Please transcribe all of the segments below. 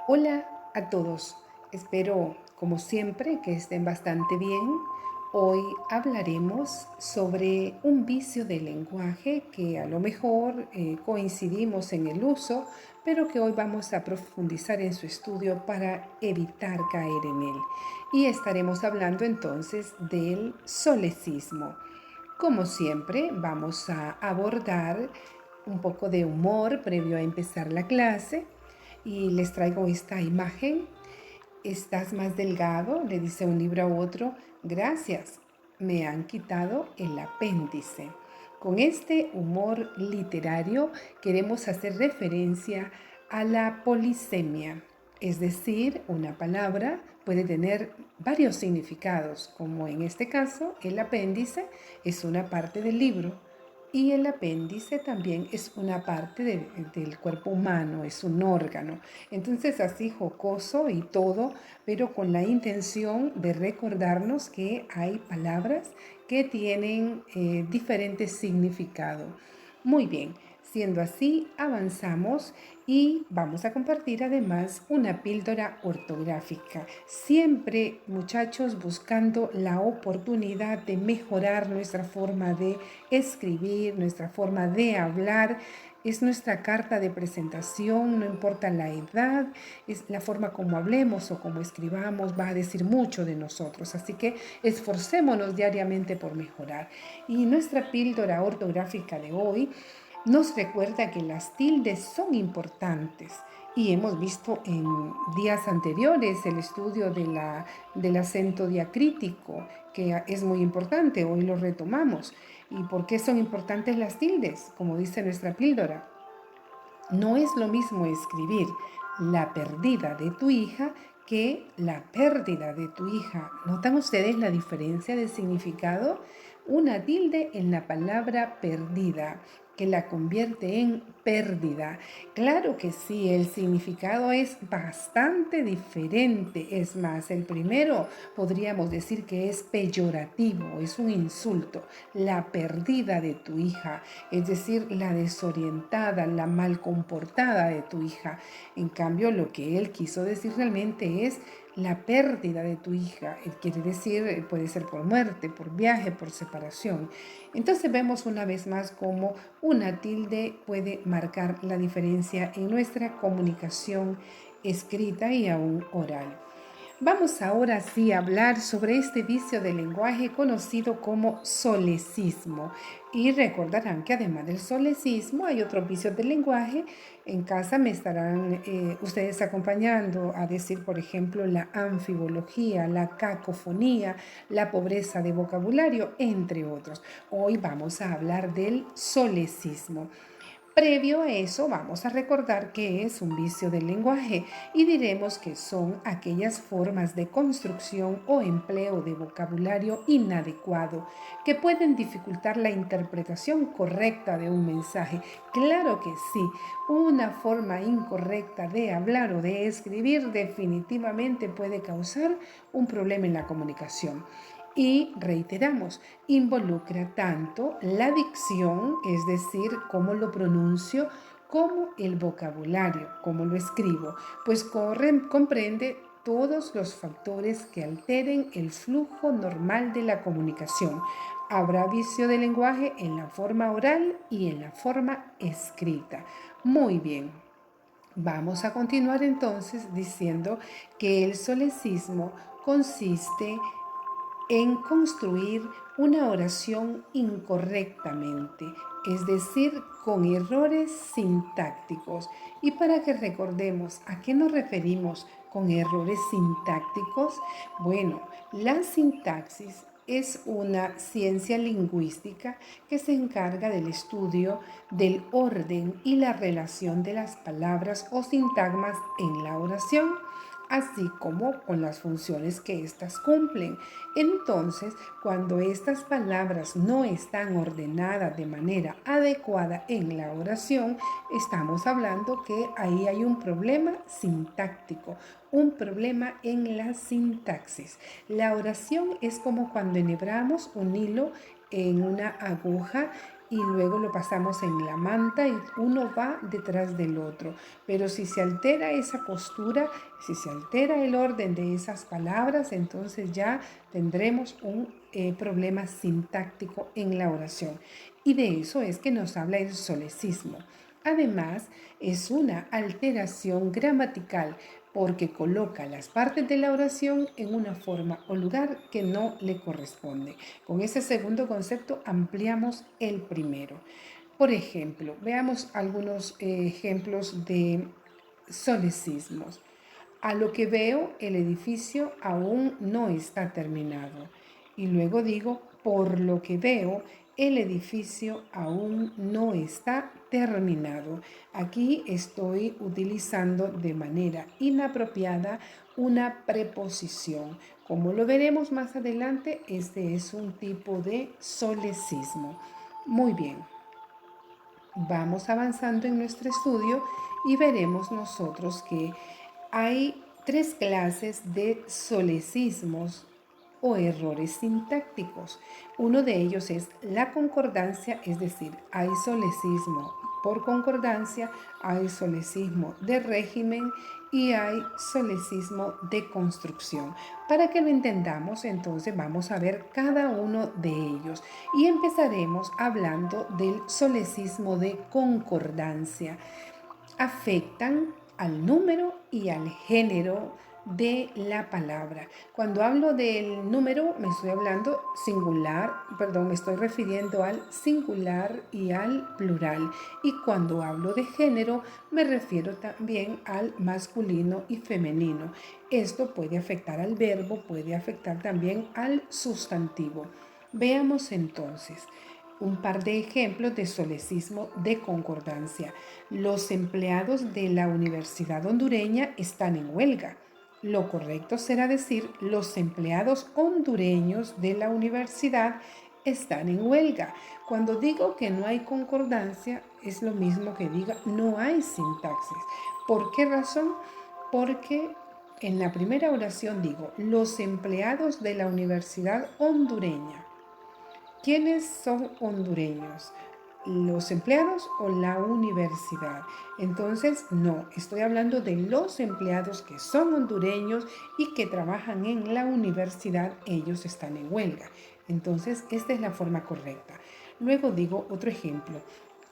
Hola a todos, espero como siempre que estén bastante bien. Hoy hablaremos sobre un vicio del lenguaje que a lo mejor coincidimos en el uso, pero que hoy vamos a profundizar en su estudio para evitar caer en él. Y estaremos hablando entonces del solecismo. Como siempre, vamos a abordar un poco de humor previo a empezar la clase y les traigo esta imagen. Estás más delgado, le dice un libro a otro. Gracias, me han quitado el apéndice. Con este humor literario queremos hacer referencia a la polisemia, es decir, una palabra puede tener varios significados, como en este caso el apéndice es una parte del libro y el apéndice también es una parte del cuerpo humano, es un órgano. Entonces así jocoso y todo, pero con la intención de recordarnos que hay palabras que tienen diferentes significados. Muy bien, siendo así, avanzamos y vamos a compartir además una píldora ortográfica. Siempre, muchachos, buscando la oportunidad de mejorar nuestra forma de escribir, nuestra forma de hablar. Es nuestra carta de presentación, no importa la edad, es la forma como hablemos o como escribamos, va a decir mucho de nosotros. Así que esforcémonos diariamente por mejorar. Y nuestra píldora ortográfica de hoy nos recuerda que las tildes son importantes y hemos visto en días anteriores el estudio del acento diacrítico, que es muy importante, hoy lo retomamos. ¿Y por qué son importantes las tildes? Como dice nuestra píldora, no es lo mismo escribir la perdida de tu hija que la pérdida de tu hija. ¿Notan ustedes la diferencia de significado? Una tilde en la palabra perdida, que la convierte en pérdida. Claro que sí, el significado es bastante diferente. Es más, el primero podríamos decir que es peyorativo, es un insulto. La perdida de tu hija, es decir, la desorientada, la mal comportada de tu hija. En cambio, lo que él quiso decir realmente es la pérdida de tu hija. Quiere decir, puede ser por muerte, por viaje, por separación. Entonces vemos una vez más cómo una tilde puede marcar la diferencia en nuestra comunicación escrita y aún oral. Vamos ahora sí a hablar sobre este vicio del lenguaje conocido como solecismo. Y recordarán que además del solecismo hay otros vicios del lenguaje. En casa me estarán ustedes acompañando a decir, por ejemplo, la anfibología, la cacofonía, la pobreza de vocabulario, entre otros. Hoy vamos a hablar del solecismo. Previo a eso, vamos a recordar que es un vicio del lenguaje y diremos que son aquellas formas de construcción o empleo de vocabulario inadecuado que pueden dificultar la interpretación correcta de un mensaje. Claro que sí, una forma incorrecta de hablar o de escribir definitivamente puede causar un problema en la comunicación. Y reiteramos, involucra tanto la dicción, es decir, cómo lo pronuncio, como el vocabulario, cómo lo escribo, pues comprende todos los factores que alteren el flujo normal de la comunicación. Habrá vicio de lenguaje en la forma oral y en la forma escrita. Muy bien. Vamos a continuar entonces diciendo que el solecismo consiste en construir una oración incorrectamente, es decir, con errores sintácticos. Y para que recordemos a qué nos referimos con errores sintácticos, bueno, la sintaxis es una ciencia lingüística que se encarga del estudio del orden y la relación de las palabras o sintagmas en la oración, así como con las funciones que éstas cumplen. Entonces, cuando estas palabras no están ordenadas de manera adecuada en la oración, estamos hablando que ahí hay un problema sintáctico, un problema en la sintaxis. La oración es como cuando enhebramos un hilo en una aguja y luego lo pasamos en la manta y uno va detrás del otro. Pero si se altera esa postura, si se altera el orden de esas palabras, entonces ya tendremos un problema sintáctico en la oración. Y de eso es que nos habla el solecismo. Además, es una alteración gramatical porque coloca las partes de la oración en una forma o lugar que no le corresponde. Con ese segundo concepto ampliamos el primero. Por ejemplo, veamos algunos ejemplos de solecismos. A lo que veo, el edificio aún no está terminado. Y luego digo, por lo que veo, el edificio aún no está terminado. Aquí estoy utilizando de manera inapropiada una preposición. Como lo veremos más adelante, este es un tipo de solecismo. Muy bien, vamos avanzando en nuestro estudio y veremos nosotros que hay 3 clases de solecismos o errores sintácticos. Uno de ellos es la concordancia, es decir, hay solecismo por concordancia, hay solecismo de régimen y hay solecismo de construcción. Para que lo entendamos, entonces vamos a ver cada uno de ellos y empezaremos hablando del solecismo de concordancia. Afectan al número y al género de la palabra. Cuando hablo del número, me estoy hablando me estoy refiriendo al singular y al plural. Y cuando hablo de género, me refiero también al masculino y femenino. Esto puede afectar al verbo, puede afectar también al sustantivo. Veamos entonces un par de ejemplos de solecismo de concordancia. Los empleados de la Universidad Hondureña están en huelga. Lo correcto será decir los empleados hondureños de la universidad están en huelga. Cuando digo que no hay concordancia, es lo mismo que diga no hay sintaxis. ¿Por qué razón? Porque en la primera oración digo los empleados de la Universidad Hondureña. ¿Quiénes son hondureños? ¿Los empleados o la universidad? Entonces, no, estoy hablando de los empleados que son hondureños y que trabajan en la universidad, ellos están en huelga. Entonces, esta es la forma correcta. Luego digo otro ejemplo.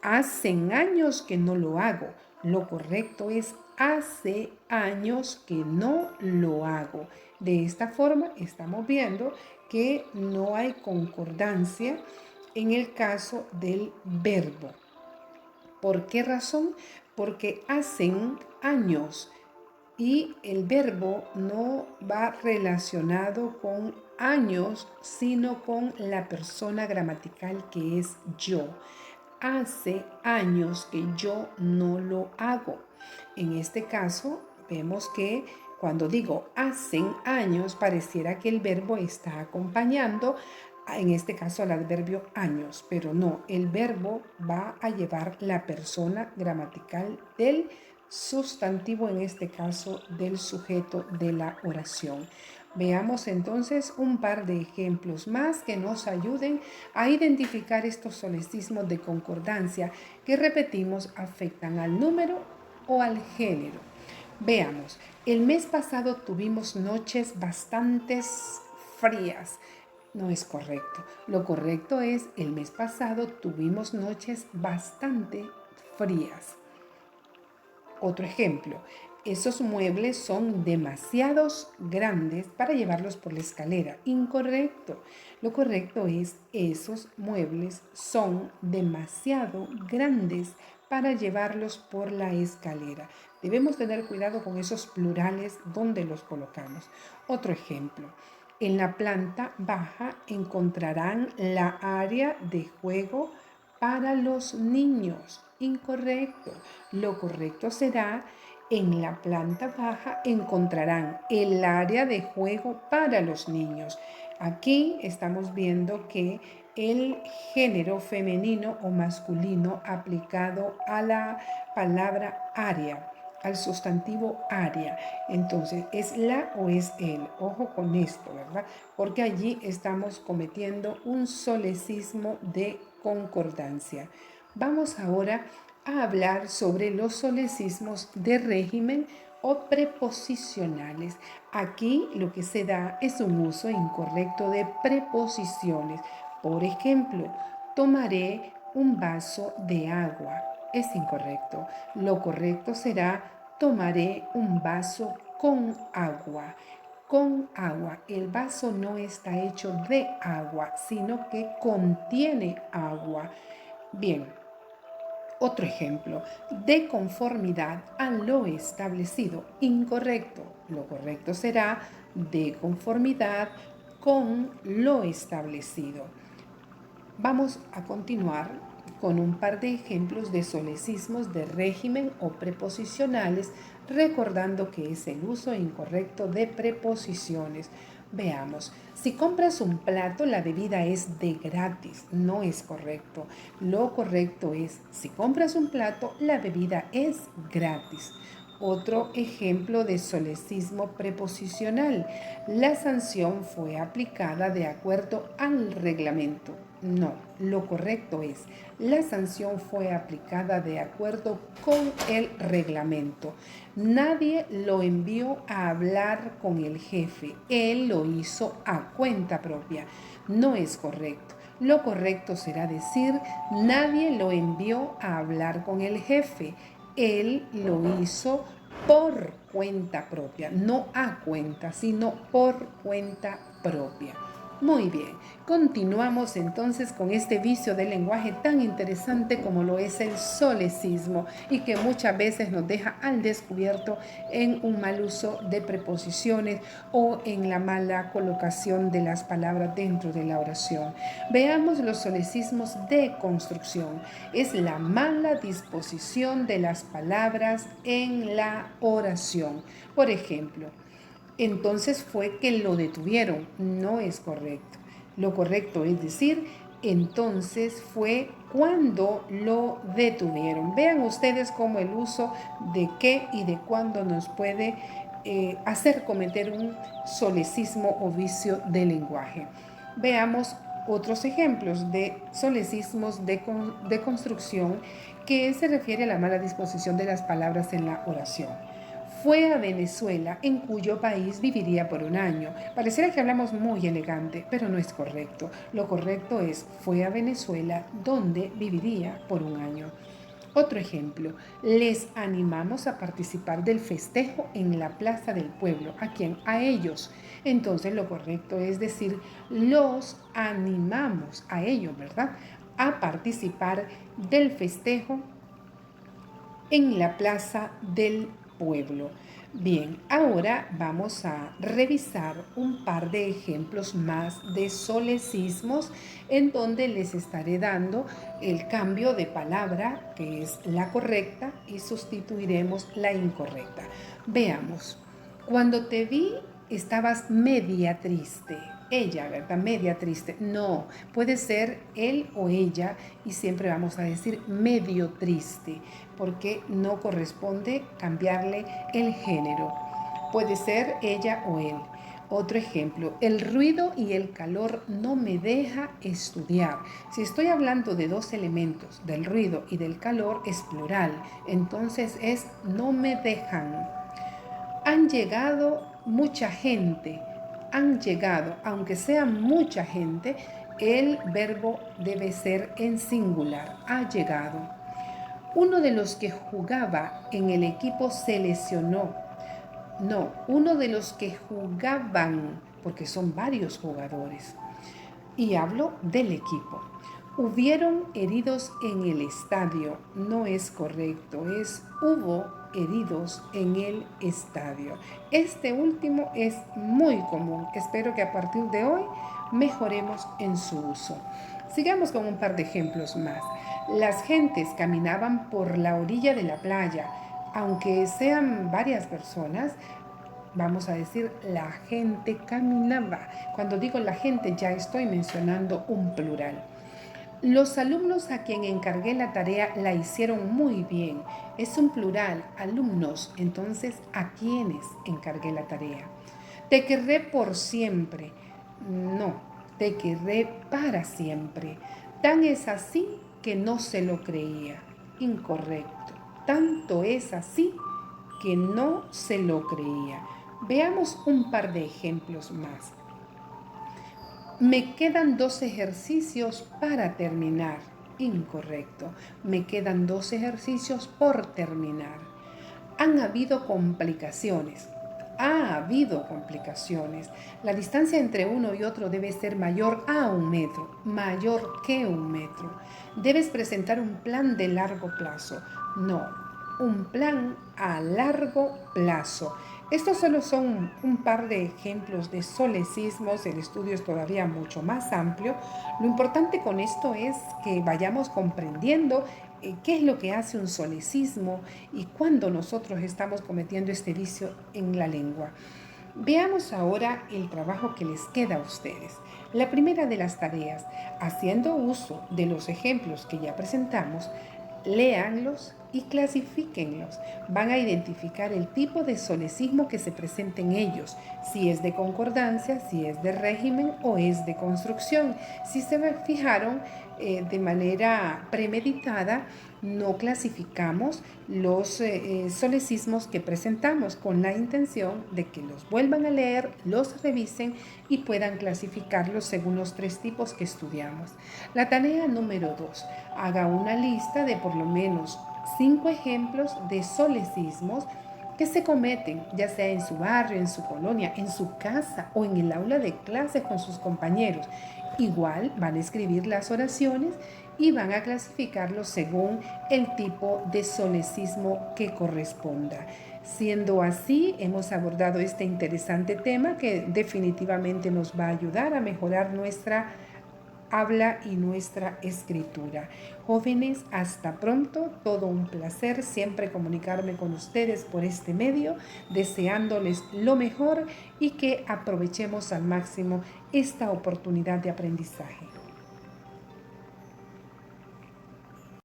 Hacen años que no lo hago. Lo correcto es hace años que no lo hago. De esta forma estamos viendo que no hay concordancia en el caso del verbo. ¿Por qué razón? Porque hacen años y el verbo no va relacionado con años, sino con la persona gramatical que es yo. Hace años que yo no lo hago. En este caso, vemos que cuando digo hacen años, pareciera que el verbo está acompañando, en este caso, al adverbio años, pero no, el verbo va a llevar la persona gramatical del sustantivo, en este caso del sujeto de la oración. Veamos entonces un par de ejemplos más que nos ayuden a identificar estos solecismos de concordancia que, repetimos, afectan al número o al género. Veamos, el mes pasado tuvimos noches bastante frías. No es correcto. Lo correcto es el mes pasado tuvimos noches bastante frías. Otro ejemplo, esos muebles son demasiados grandes para llevarlos por la escalera. Incorrecto. Lo correcto es esos muebles son demasiado grandes para llevarlos por la escalera. Debemos tener cuidado con esos plurales donde los colocamos. Otro ejemplo. En la planta baja encontrarán la área de juego para los niños. Incorrecto. Lo correcto será en la planta baja encontrarán el área de juego para los niños. Aquí estamos viendo que el género femenino o masculino aplicado a la palabra área, al sustantivo área. Entonces, ¿es la o es el? Ojo con esto, ¿verdad? Porque allí estamos cometiendo un solecismo de concordancia. Vamos ahora a hablar sobre los solecismos de régimen o preposicionales. Aquí lo que se da es un uso incorrecto de preposiciones. Por ejemplo, tomaré un vaso de agua. Es incorrecto. Lo correcto será tomaré un vaso con agua. Con agua. El vaso no está hecho de agua, sino que contiene agua. Bien, otro ejemplo, de conformidad a lo establecido. Incorrecto. Lo correcto será de conformidad con lo establecido. Vamos a continuar con un par de ejemplos de solecismos de régimen o preposicionales, recordando que es el uso incorrecto de preposiciones. Veamos, si compras un plato, la bebida es de gratis. No es correcto. Lo correcto es, si compras un plato, la bebida es gratis. Otro ejemplo de solecismo preposicional. La sanción fue aplicada de acuerdo al reglamento. No, lo correcto es, la sanción fue aplicada de acuerdo con el reglamento. Nadie lo envió a hablar con el jefe. Él lo hizo a cuenta propia. No es correcto. Lo correcto será decir, nadie lo envió a hablar con el jefe. Él lo hizo por cuenta propia, no a cuenta, sino por cuenta propia. Muy bien, continuamos entonces con este vicio del lenguaje tan interesante como lo es el solecismo y que muchas veces nos deja al descubierto en un mal uso de preposiciones o en la mala colocación de las palabras dentro de la oración. Veamos los solecismos de construcción. Es la mala disposición de las palabras en la oración. Por ejemplo, entonces fue que lo detuvieron. No es correcto. Lo correcto es decir, entonces fue cuando lo detuvieron. Vean ustedes cómo el uso de qué y de cuándo nos puede hacer cometer un solecismo o vicio de lenguaje. Veamos otros ejemplos de solecismos de construcción que se refiere a la mala disposición de las palabras en la oración. Fue a Venezuela, en cuyo país viviría por un año. Pareciera que hablamos muy elegante, pero no es correcto. Lo correcto es fue a Venezuela, donde viviría por un año. Otro ejemplo, les animamos a participar del festejo en la Plaza del Pueblo. ¿A quién? A ellos. Entonces lo correcto es decir, los animamos a ellos, ¿verdad? A participar del festejo en la Plaza del Pueblo. Bien, ahora vamos a revisar un par de ejemplos más de solecismos en donde les estaré dando el cambio de palabra, que es la correcta, y sustituiremos la incorrecta. Veamos, cuando te vi estabas media triste. Ella, ¿verdad? Media triste. No, puede ser él o ella y siempre vamos a decir medio triste porque no corresponde cambiarle el género. Puede ser ella o él. Otro ejemplo, el ruido y el calor no me deja estudiar. Si estoy hablando de dos elementos, del ruido y del calor, es plural. Entonces es no me dejan. Han llegado mucha gente. Han llegado, aunque sea mucha gente, el verbo debe ser en singular. Ha llegado. Uno de los que jugaba en el equipo se lesionó. No, uno de los que jugaban, porque son varios jugadores. Y hablo del equipo. Hubieron heridos en el estadio. No es correcto, es hubo heridos en el estadio. Este último es muy común. Espero que a partir de hoy mejoremos en su uso. Sigamos con un par de ejemplos más. Las gentes caminaban por la orilla de la playa. Aunque sean varias personas, vamos a decir, la gente caminaba. Cuando digo la gente, ya estoy mencionando un plural. Los alumnos a quien encargué la tarea la hicieron muy bien. Es un plural, alumnos. Entonces, ¿a quiénes encargué la tarea? Te querré por siempre. No, te querré para siempre. Tan es así que no se lo creía. Incorrecto. Tanto es así que no se lo creía. Veamos un par de ejemplos más. Me quedan 2 ejercicios para terminar. Incorrecto. Me quedan 2 ejercicios por terminar. Han habido complicaciones. Ha habido complicaciones. La distancia entre uno y otro debe ser mayor a 1 metro, mayor que 1 metro. Debes presentar un plan de largo plazo. No, un plan a largo plazo. Estos solo son un par de ejemplos de solecismos, el estudio es todavía mucho más amplio. Lo importante con esto es que vayamos comprendiendo qué es lo que hace un solecismo y cuándo nosotros estamos cometiendo este vicio en la lengua. Veamos ahora el trabajo que les queda a ustedes. La primera de las tareas, haciendo uso de los ejemplos que ya presentamos, léanlos y clasifíquenlos. Van a identificar el tipo de solecismo que se presenta en ellos, si es de concordancia, si es de régimen o es de construcción. Si se fijaron, de manera premeditada, no clasificamos los solecismos que presentamos con la intención de que los vuelvan a leer, los revisen y puedan clasificarlos según los 3 tipos que estudiamos. La tarea número 2. Haga una lista de por lo menos 5 ejemplos de solecismos que se cometen, ya sea en su barrio, en su colonia, en su casa o en el aula de clases con sus compañeros. Igual van a escribir las oraciones y van a clasificarlos según el tipo de solecismo que corresponda. Siendo así, hemos abordado este interesante tema que definitivamente nos va a ayudar a mejorar nuestra habla y nuestra escritura. Jóvenes, hasta pronto, todo un placer siempre comunicarme con ustedes por este medio, deseándoles lo mejor y que aprovechemos al máximo esta oportunidad de aprendizaje.